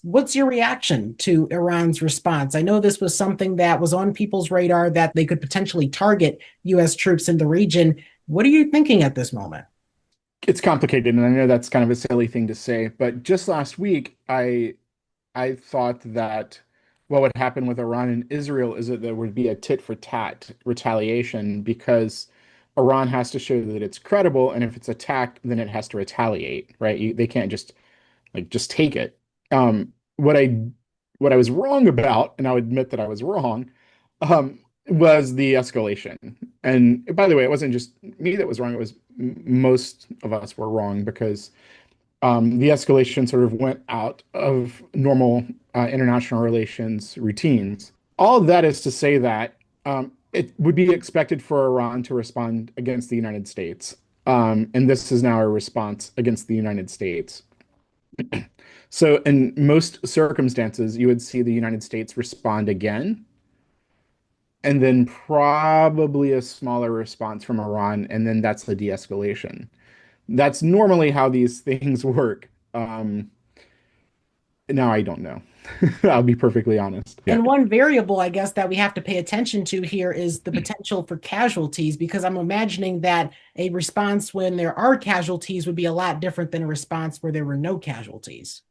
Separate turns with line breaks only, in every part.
What's your reaction to Iran's response? I know this was something that was on people's radar that they could potentially target U.S. troops in the region. What are you thinking at this moment?
It's complicated, and I know that's kind of a silly thing to say, but just last week, I thought that what would happen with Iran and Israel is that there would be a tit for tat retaliation because Iran has to show that it's credible, and if it's attacked, then it has to retaliate, right? They can't just take it. What I was wrong about, and I'll admit that I was wrong, was the escalation. And by the way, it wasn't just me that was wrong; it was most of us were wrong because the escalation sort of went out of normal international relations routines. All of that is to say that it would be expected for Iran to respond against the United States. And this is now a response against the United States. So, in most circumstances, you would see the United States respond again, and then probably a smaller response from Iran, and then that's the de escalation. That's normally how these things work. Now I don't know. I'll be perfectly honest. Yeah.
And one variable, I guess, that we have to pay attention to here is the potential for casualties, because I'm imagining that a response when there are casualties would be a lot different than a response where there were no casualties.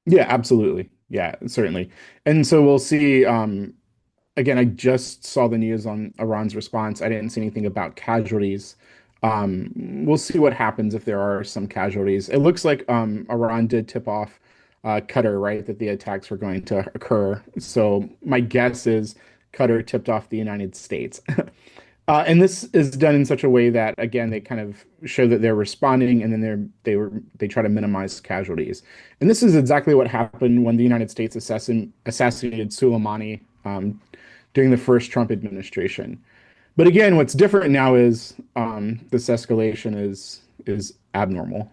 Yeah, absolutely. Yeah, certainly. And so we'll see. Again, I just saw the news on Iran's response. I didn't see anything about casualties. We'll see what happens if there are some casualties. It looks like Iran did tip off Qatar, right, that the attacks were going to occur. So my guess is Qatar tipped off the United States. And this is done in such a way that, again, they kind of show that they're responding, and then they try to minimize casualties. And this is exactly what happened when the United States assassinated Soleimani during the first Trump administration. But again, what's different now is this escalation is abnormal.